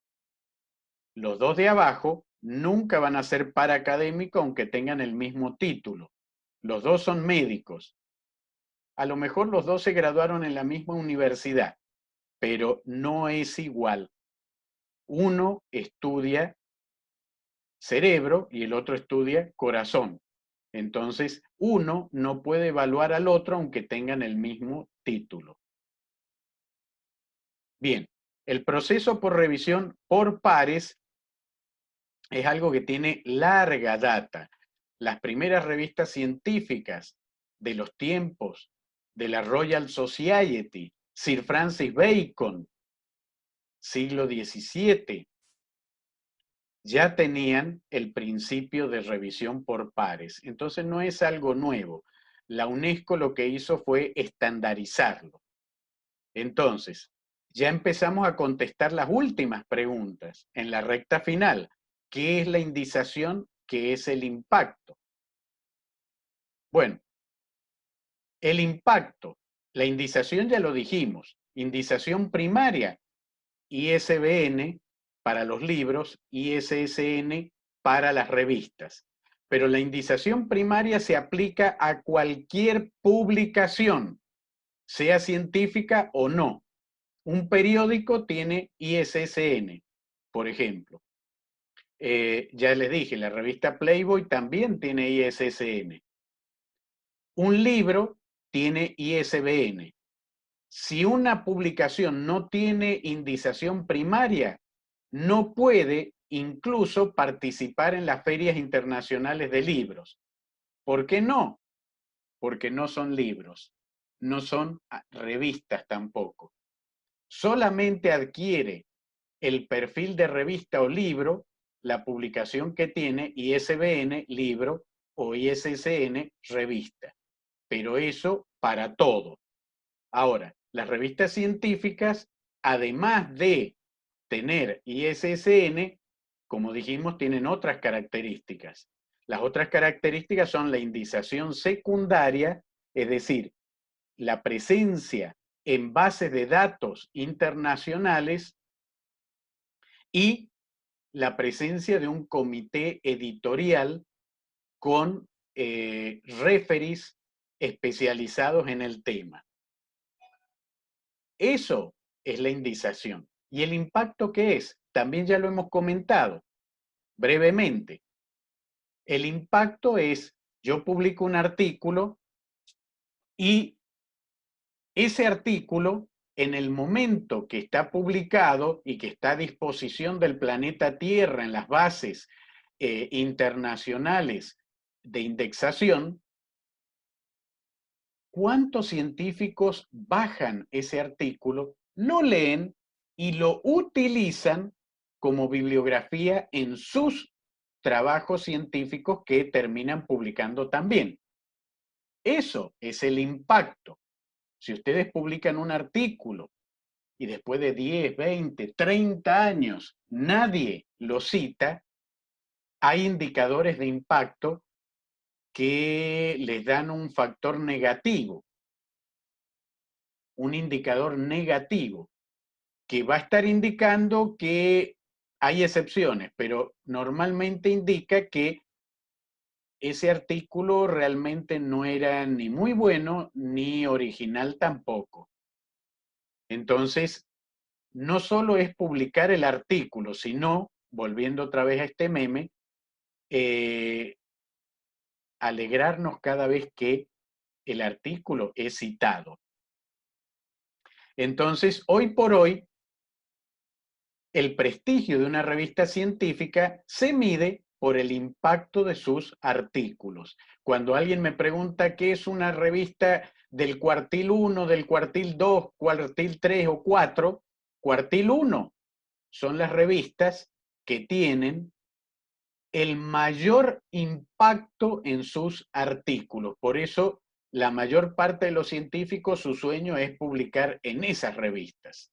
Los dos de abajo nunca van a ser par académico aunque tengan el mismo título. Los dos son médicos. A lo mejor los dos se graduaron en la misma universidad, pero no es igual. Uno estudia cerebro y el otro estudia corazón. Entonces, uno no puede evaluar al otro aunque tengan el mismo título. Bien, el proceso por revisión por pares es algo que tiene larga data. Las primeras revistas científicas de los tiempos de la Royal Society, Sir Francis Bacon, siglo XVII, ya tenían el principio de revisión por pares. Entonces no es algo nuevo. La UNESCO lo que hizo fue estandarizarlo. Entonces, ya empezamos a contestar las últimas preguntas en la recta final. ¿Qué es la indización? ¿Qué es el impacto? Bueno, el impacto, la indización ya lo dijimos. Indización primaria, ISBN para los libros, ISSN para las revistas. Pero la indización primaria se aplica a cualquier publicación, sea científica o no. Un periódico tiene ISSN, por ejemplo. Ya les dije, la revista Playboy también tiene ISSN. Un libro tiene ISBN. Si una publicación no tiene indización primaria, no puede incluso participar en las ferias internacionales de libros. ¿Por qué no? Porque no son libros, no son revistas tampoco. Solamente adquiere el perfil de revista o libro la publicación que tiene ISBN, libro, o ISSN, revista. Pero eso para todo. Ahora, las revistas científicas, además de tener ISSN, como dijimos, tienen otras características. Las otras características son la indización secundaria, es decir, la presencia en bases de datos internacionales y la presencia de un comité editorial con referees especializados en el tema. Eso es la indización. ¿Y el impacto qué es? También ya lo hemos comentado brevemente. El impacto es, yo publico un artículo y ese artículo, en el momento que está publicado y que está a disposición del planeta Tierra en las bases internacionales de indexación, ¿cuántos científicos bajan ese artículo, lo leen y lo utilizan como bibliografía en sus trabajos científicos que terminan publicando también? Eso es el impacto. Si ustedes publican un artículo y después de 10, 20, 30 años nadie lo cita, hay indicadores de impacto que les dan un factor negativo, un indicador negativo, que va a estar indicando que hay excepciones, pero normalmente indica que ese artículo realmente no era ni muy bueno ni original tampoco. Entonces, no solo es publicar el artículo, sino, volviendo otra vez a este meme, alegrarnos cada vez que el artículo es citado. Entonces, hoy por hoy, el prestigio de una revista científica se mide por el impacto de sus artículos. Cuando alguien me pregunta qué es una revista del cuartil 1, del cuartil 2, cuartil 3 o 4, cuartil 1 son las revistas que tienen el mayor impacto en sus artículos. Por eso, la mayor parte de los científicos, su sueño es publicar en esas revistas.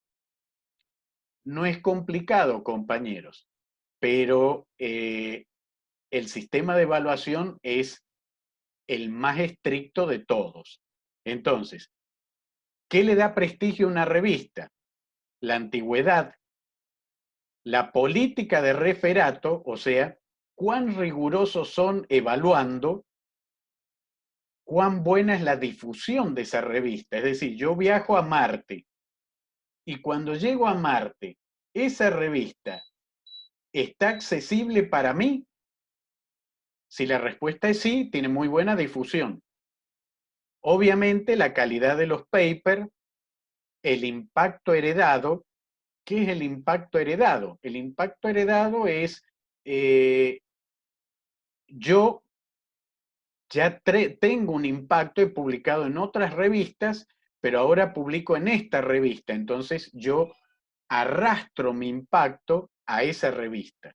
No es complicado, compañeros, pero el sistema de evaluación es el más estricto de todos. Entonces, ¿qué le da prestigio a una revista? La antigüedad, la política de referato, o sea, cuán rigurosos son evaluando, cuán buena es la difusión de esa revista. Es decir, yo viajo a Marte y cuando llego a Marte, esa revista está accesible para mí. Si la respuesta es sí, tiene muy buena difusión. Obviamente, la calidad de los papers, el impacto heredado. ¿Qué es el impacto heredado? El impacto heredado es yo ya tengo un impacto, he publicado en otras revistas, pero ahora publico en esta revista. Entonces yo arrastro mi impacto a esa revista.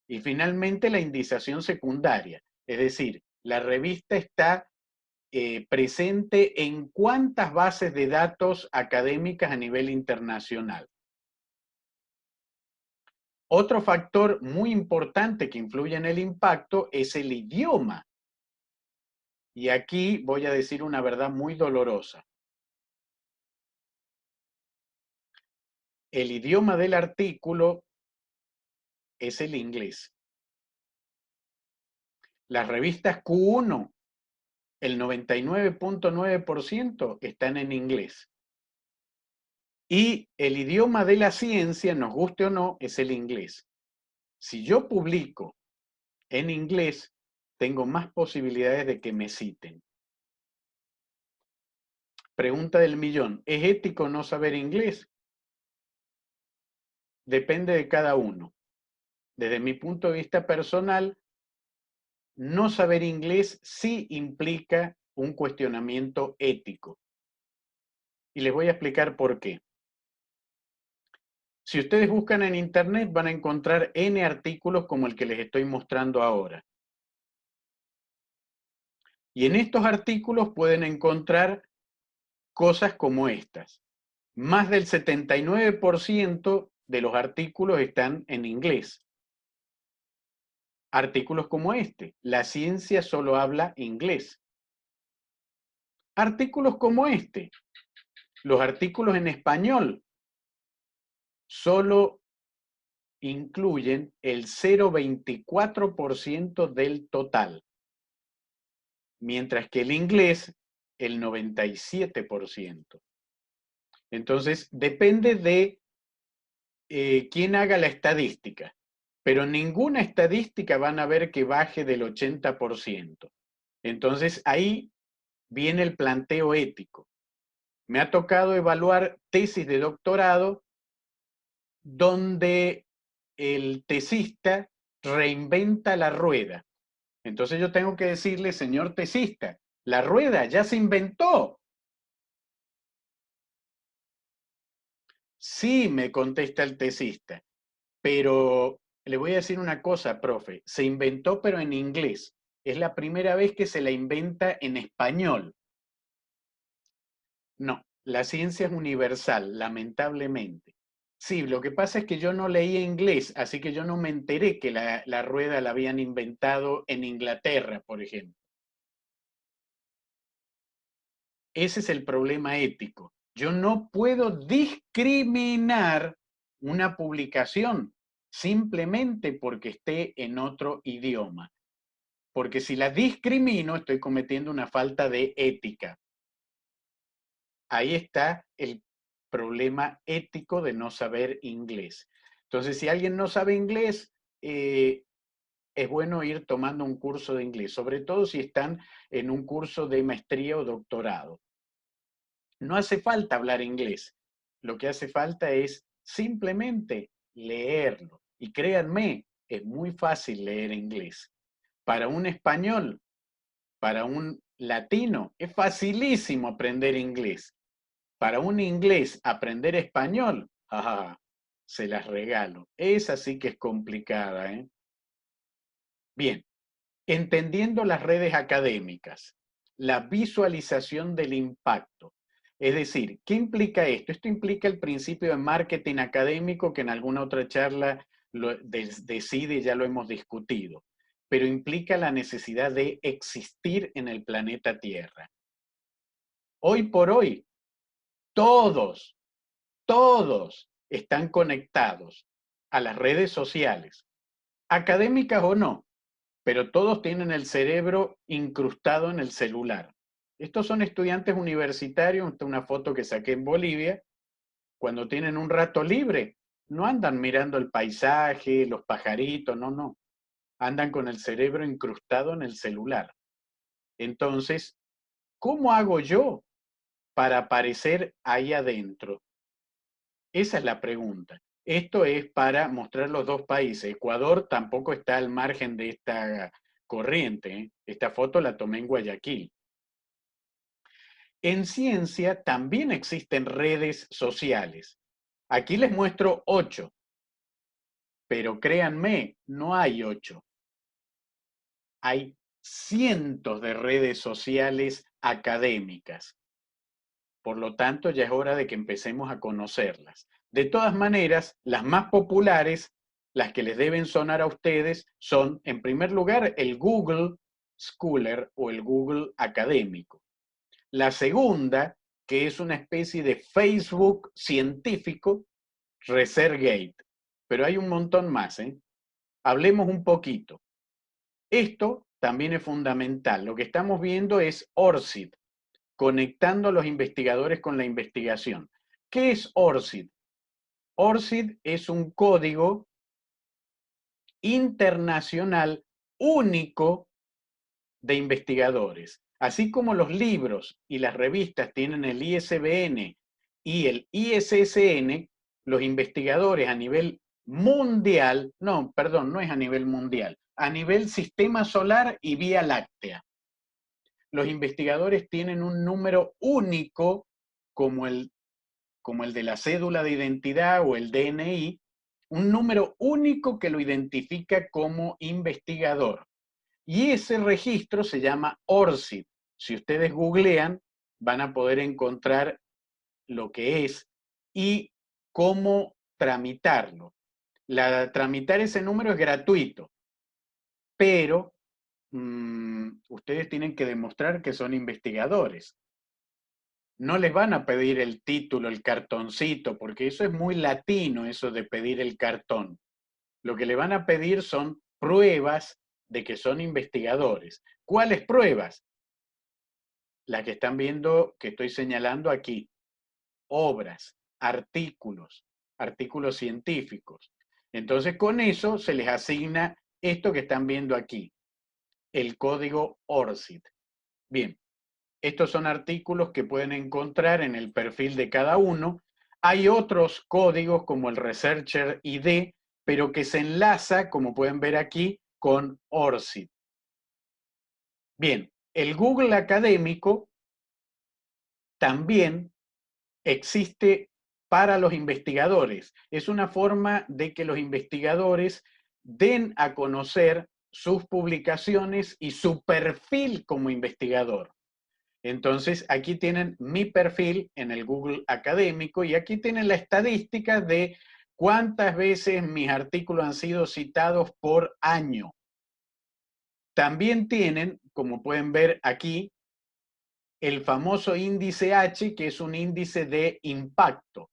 Y finalmente la indicación secundaria, es decir, la revista está presente en cuántas bases de datos académicas a nivel internacional. Otro factor muy importante que influye en el impacto es el idioma. Y aquí voy a decir una verdad muy dolorosa. El idioma del artículo es el inglés. Las revistas Q1, el 99.9% están en inglés. Y el idioma de la ciencia, nos guste o no, es el inglés. Si yo publico en inglés, tengo más posibilidades de que me citen. Pregunta del millón, ¿es ético no saber inglés? Depende de cada uno. Desde mi punto de vista personal, no saber inglés sí implica un cuestionamiento ético. Y les voy a explicar por qué. Si ustedes buscan en Internet van a encontrar N artículos como el que les estoy mostrando ahora. Y en estos artículos pueden encontrar cosas como estas. Más del 79% de los artículos están en inglés. Artículos como este, la ciencia solo habla inglés. Artículos como este, los artículos en español solo incluyen el 0,24% del total, mientras que el inglés el 97%. Entonces, depende de quién haga la estadística, pero ninguna estadística van a ver que baje del 80%. Entonces, ahí viene el planteo ético. Me ha tocado evaluar tesis de doctorado donde el tesista reinventa la rueda. Entonces yo tengo que decirle, señor tesista, la rueda ya se inventó. Sí, me contesta el tesista, pero le voy a decir una cosa, profe, se inventó pero en inglés. Es la primera vez que se la inventa en español. No, la ciencia es universal, lamentablemente. Sí, lo que pasa es que yo no leía inglés, así que yo no me enteré que la rueda la habían inventado en Inglaterra, por ejemplo. Ese es el problema ético. Yo no puedo discriminar una publicación simplemente porque esté en otro idioma. Porque si la discrimino, estoy cometiendo una falta de ética. Ahí está el problema ético de no saber inglés. Entonces, si alguien no sabe inglés, es bueno ir tomando un curso de inglés, sobre todo si están en un curso de maestría o doctorado. No hace falta hablar inglés. Lo que hace falta es simplemente leerlo. Y créanme, es muy fácil leer inglés. Para un español, para un latino, es facilísimo aprender inglés. Para un inglés, aprender español, se las regalo. Esa sí que es complicada, ¿eh? Bien, entendiendo las redes académicas, la visualización del impacto. Es decir, ¿qué implica esto? Esto implica el principio de marketing académico que en alguna otra charla decide, ya lo hemos discutido, pero implica la necesidad de existir en el planeta Tierra. Hoy por hoy, todos, todos están conectados a las redes sociales, académicas o no, pero todos tienen el cerebro incrustado en el celular. Estos son estudiantes universitarios, esta es una foto que saqué en Bolivia, cuando tienen un rato libre, no andan mirando el paisaje, los pajaritos, no, no, andan con el cerebro incrustado en el celular. Entonces, ¿cómo hago yo para aparecer ahí adentro? Esa es la pregunta. Esto es para mostrar los dos países. Ecuador tampoco está al margen de esta corriente, ¿eh? Esta foto la tomé en Guayaquil. En ciencia también existen redes sociales. Aquí les muestro 8, pero créanme, no hay 8. Hay cientos de redes sociales académicas. Por lo tanto, ya es hora de que empecemos a conocerlas. De todas maneras, las más populares, las que les deben sonar a ustedes, son, en primer lugar, el Google Scholar o el Google Académico. La segunda, que es una especie de Facebook científico, ResearchGate. Pero hay un montón más, ¿eh? Hablemos un poquito. Esto también es fundamental. Lo que estamos viendo es ORCID, conectando a los investigadores con la investigación. ¿Qué es ORCID? ORCID es un código internacional único de investigadores. Así como los libros y las revistas tienen el ISBN y el ISSN, los investigadores a nivel mundial, no, perdón, no es a nivel mundial, a nivel sistema solar y Vía Láctea. Los investigadores tienen un número único como el de la cédula de identidad o el DNI, un número único que lo identifica como investigador. Y ese registro se llama ORCID. Si ustedes googlean, van a poder encontrar lo que es y cómo tramitarlo. Tramitar ese número es gratuito, pero ustedes tienen que demostrar que son investigadores. No les van a pedir el título, el cartoncito, porque eso es muy latino, eso de pedir el cartón. Lo que le van a pedir son pruebas de que son investigadores. ¿Cuáles pruebas? Las que están viendo, que estoy señalando aquí. Obras, artículos científicos. Entonces, con eso se les asigna esto que están viendo aquí, el código ORCID. Bien, estos son artículos que pueden encontrar en el perfil de cada uno. Hay otros códigos como el Researcher ID, pero que se enlaza, como pueden ver aquí, con ORCID. Bien, el Google académico también existe para los investigadores. Es una forma de que los investigadores den a conocer sus publicaciones y su perfil como investigador. Entonces, aquí tienen mi perfil en el Google académico y aquí tienen la estadística de cuántas veces mis artículos han sido citados por año. También tienen, como pueden ver aquí, el famoso índice H, que es un índice de impacto.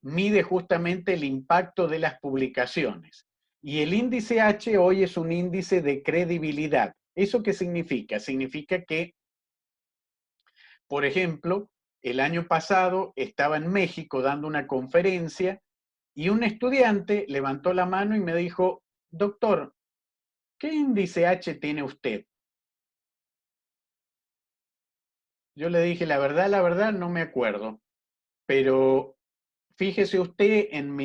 Mide justamente el impacto de las publicaciones. Y el índice H hoy es un índice de credibilidad. ¿Eso qué significa? Significa que, por ejemplo, el año pasado estaba en México dando una conferencia y un estudiante levantó la mano y me dijo, doctor, ¿qué índice H tiene usted? Yo le dije, la verdad, no me acuerdo, pero fíjese usted en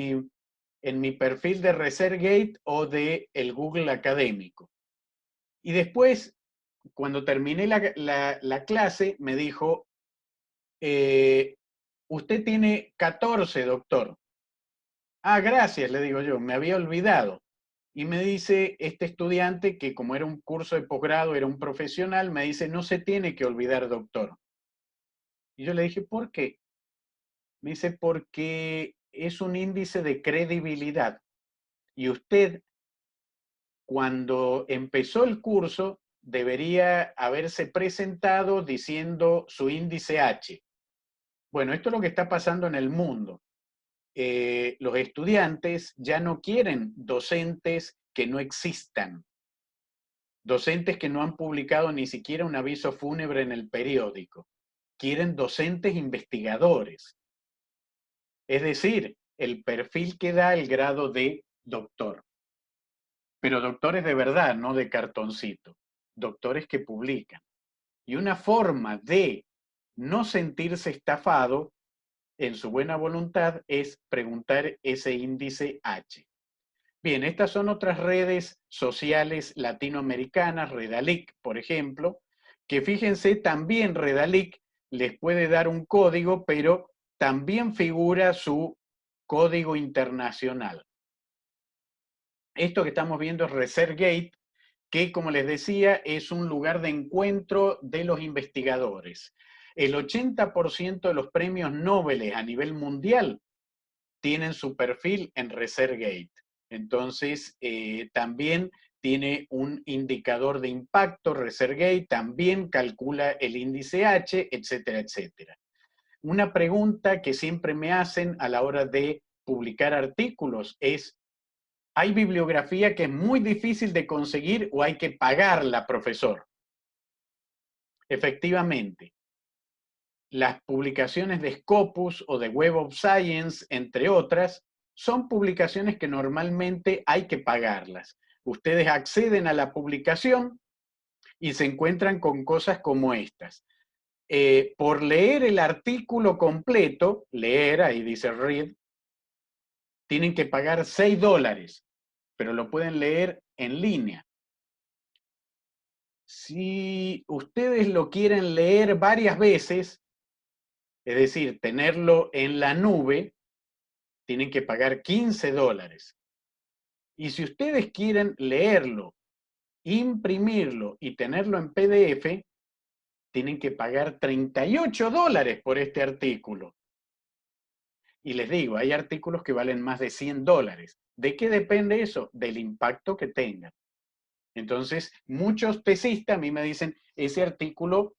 mi perfil de ResearchGate o de el Google académico. Y después, cuando terminé la clase, me dijo, usted tiene 14, doctor. Ah, gracias, le digo yo, me había olvidado. Y me dice este estudiante que como era un curso de posgrado, era un profesional, me dice, no se tiene que olvidar, doctor. Y yo le dije, ¿por qué? Me dice, porque es un índice de credibilidad. Y usted, cuando empezó el curso, debería haberse presentado diciendo su índice H. Bueno, esto es lo que está pasando en el mundo. Los estudiantes ya no quieren docentes que no existan, docentes que no han publicado ni siquiera un aviso fúnebre en el periódico. Quieren docentes investigadores. Es decir, el perfil que da el grado de doctor. Pero doctores de verdad, no de cartoncito. Doctores que publican. Y una forma de no sentirse estafado en su buena voluntad es preguntar ese índice H. Bien, estas son otras redes sociales latinoamericanas, Redalic, por ejemplo, que fíjense, también Redalic les puede dar un código, pero también figura su código internacional. Esto que estamos viendo es ResearchGate, que, como les decía, es un lugar de encuentro de los investigadores. El 80% de los premios Nobel a nivel mundial tienen su perfil en ResearchGate. Entonces, también tiene un indicador de impacto, ResearchGate, también calcula el índice H, etcétera, etcétera. Una pregunta que siempre me hacen a la hora de publicar artículos es, ¿hay bibliografía que es muy difícil de conseguir o hay que pagarla, profesor? Efectivamente, las publicaciones de Scopus o de Web of Science, entre otras, son publicaciones que normalmente hay que pagarlas. Ustedes acceden a la publicación y se encuentran con cosas como estas. Por leer el artículo completo, leer, ahí dice read, tienen que pagar $6, pero lo pueden leer en línea. Si ustedes lo quieren leer varias veces, es decir, tenerlo en la nube, tienen que pagar $15. Y si ustedes quieren leerlo, imprimirlo y tenerlo en PDF, tienen que pagar $38 por este artículo. Y les digo, hay artículos que valen más de $100. ¿De qué depende eso? Del impacto que tengan. Entonces, muchos tesistas a mí me dicen, ese artículo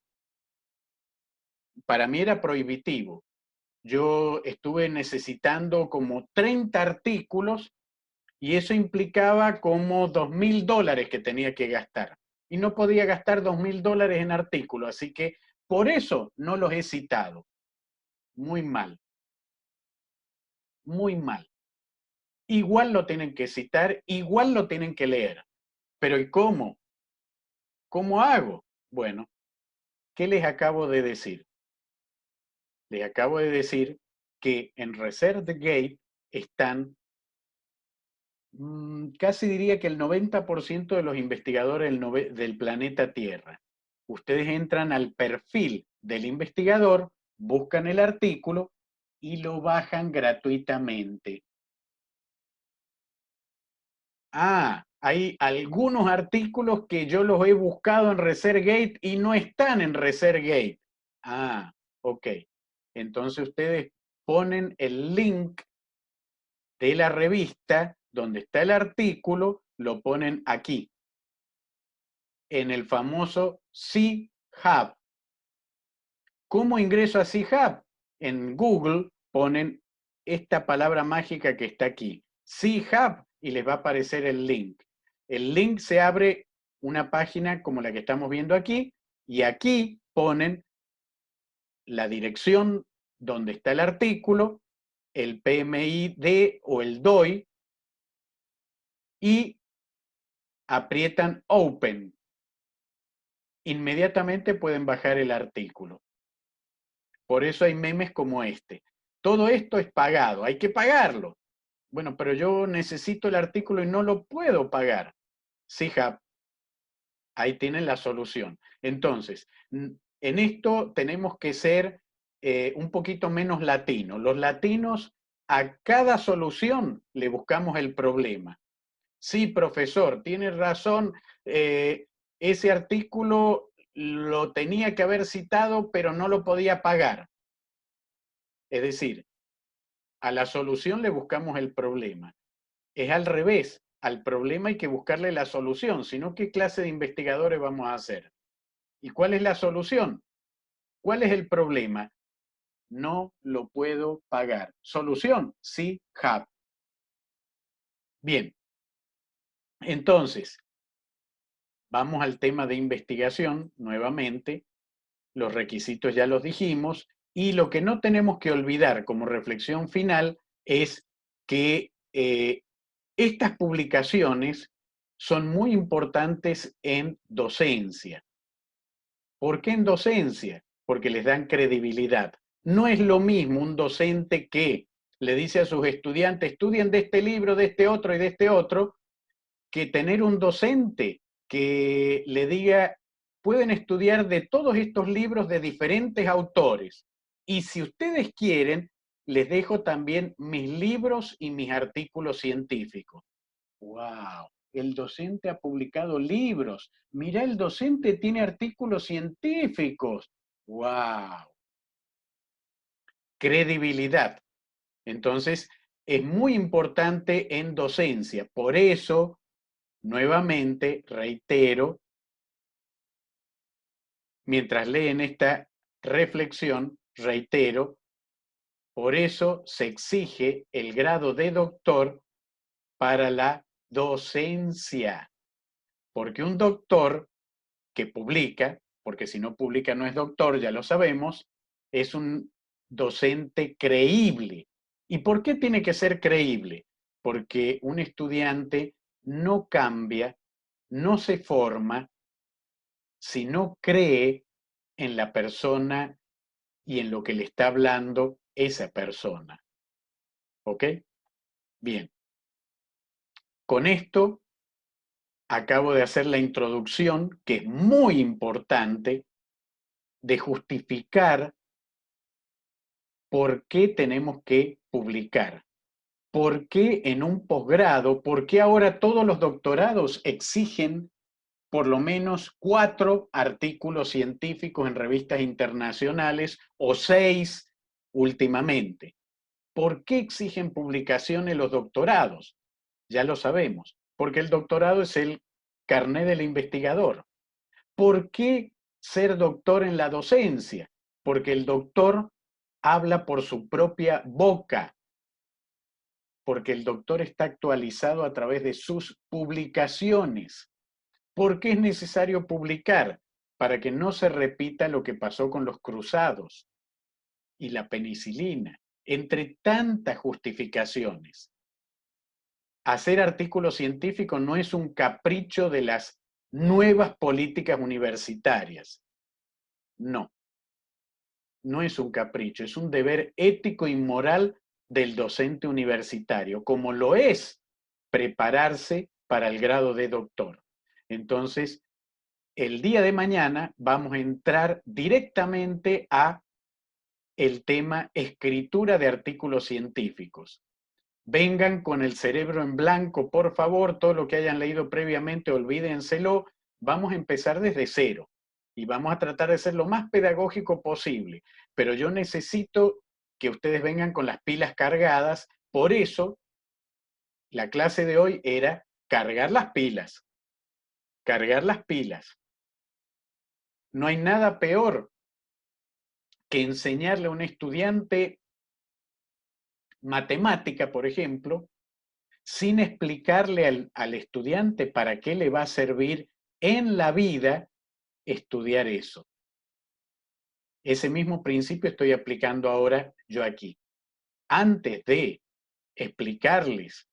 para mí era prohibitivo. Yo estuve necesitando como 30 artículos y eso implicaba como $2.000 que tenía que gastar. Y no podía gastar $2.000 en artículos, así que por eso no los he citado. Muy mal. Muy mal. Igual lo tienen que citar, igual lo tienen que leer. Pero ¿y cómo? ¿Cómo hago? Bueno, ¿qué les acabo de decir? Les acabo de decir que en ResearchGate están casi diría que el 90% de los investigadores del planeta Tierra. Ustedes entran al perfil del investigador, buscan el artículo y lo bajan gratuitamente. Ah, hay algunos artículos que yo los he buscado en ResearchGate y no están en ResearchGate. Ah, ok. Entonces ustedes ponen el link de la revista donde está el artículo, lo ponen aquí, en el famoso C-Hub. ¿Cómo ingreso a C-Hub? En Google ponen esta palabra mágica que está aquí, C-Hub, y les va a aparecer el link. El link se abre una página como la que estamos viendo aquí, y aquí ponen la dirección donde está el artículo, el PMID o el DOI, y aprietan Open. Inmediatamente pueden bajar el artículo. Por eso hay memes como este. todo esto es pagado, hay que pagarlo. Bueno, pero yo necesito el artículo y no lo puedo pagar. Sí, Hub, ahí tienen la solución. Entonces, en esto tenemos que ser un poquito menos latinos. Los latinos a cada solución le buscamos el problema. Sí, profesor, tiene razón. Ese artículo lo tenía que haber citado, pero no lo podía pagar. Es decir, a la solución le buscamos el problema. Es al revés. Al problema hay que buscarle la solución, sino qué clase de investigadores vamos a hacer. ¿Y cuál es la solución? ¿Cuál es el problema? No lo puedo pagar. Solución, sí, Hub. Bien, entonces, vamos al tema de investigación nuevamente. Los requisitos ya los dijimos. Y lo que no tenemos que olvidar como reflexión final es que estas publicaciones son muy importantes en docencia. ¿Por qué en docencia? Porque les dan credibilidad. No es lo mismo un docente que le dice a sus estudiantes, estudien de este libro, de este otro y de este otro, que tener un docente que le diga, pueden estudiar de todos estos libros de diferentes autores. Y si ustedes quieren, les dejo también mis libros y mis artículos científicos. ¡Wow! El docente ha publicado libros. Mira, el docente tiene artículos científicos. ¡Wow! Credibilidad. Entonces, es muy importante en docencia. Por eso, nuevamente, reitero, mientras leen esta reflexión, reitero, por eso se exige el grado de doctor para la docencia. Porque un doctor que publica, porque si no publica no es doctor, ya lo sabemos, es un docente creíble. ¿Y por qué tiene que ser creíble? Porque un estudiante no cambia, no se forma, si no cree en la persona y en lo que le está hablando esa persona. ¿Ok? Bien. Con esto acabo de hacer la introducción, que es muy importante, de justificar por qué tenemos que publicar. ¿Por qué en un posgrado? ¿Por qué ahora todos los doctorados exigen por lo menos 4 artículos científicos en revistas internacionales o 6 últimamente? ¿Por qué exigen publicaciones los doctorados? Ya lo sabemos, porque el doctorado es el carné del investigador. ¿Por qué ser doctor en la docencia? Porque el doctor habla por su propia boca, porque el doctor está actualizado a través de sus publicaciones. ¿Por qué es necesario publicar? Para que no se repita lo que pasó con los cruzados y la penicilina, entre tantas justificaciones. Hacer artículos científicos no es un capricho de las nuevas políticas universitarias. No, no es un capricho, es un deber ético y moral del docente universitario, como lo es prepararse para el grado de doctor. Entonces, el día de mañana vamos a entrar directamente a el tema escritura de artículos científicos. Vengan con el cerebro en blanco, por favor, todo lo que hayan leído previamente, olvídenselo. Vamos a empezar desde cero y vamos a tratar de ser lo más pedagógico posible. Pero yo necesito que ustedes vengan con las pilas cargadas. Por eso, la clase de hoy era cargar las pilas. Cargar las pilas. No hay nada peor que enseñarle a un estudiante matemática, por ejemplo, sin explicarle al estudiante para qué le va a servir en la vida estudiar eso. Ese mismo principio estoy aplicando ahora yo aquí. Antes de explicarles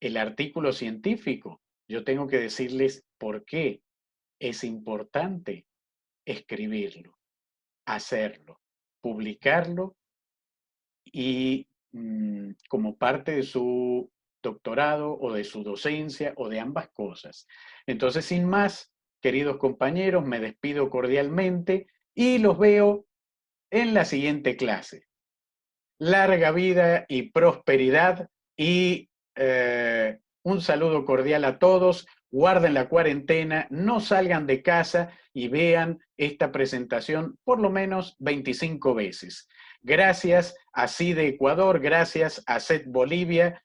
el artículo científico, yo tengo que decirles por qué es importante escribirlo, hacerlo, publicarlo y como parte de su doctorado o de su docencia o de ambas cosas. Entonces, sin más, queridos compañeros, me despido cordialmente y los veo en la siguiente clase. Larga vida y prosperidad y un saludo cordial a todos. Guarden la cuarentena, no salgan de casa y vean esta presentación por lo menos 25 veces. Gracias a CIDE Ecuador, gracias a SET Bolivia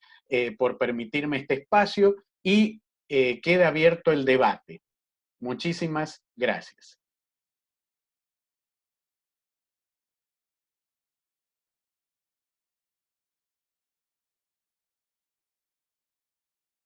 por permitirme este espacio y queda abierto el debate. Muchísimas gracias.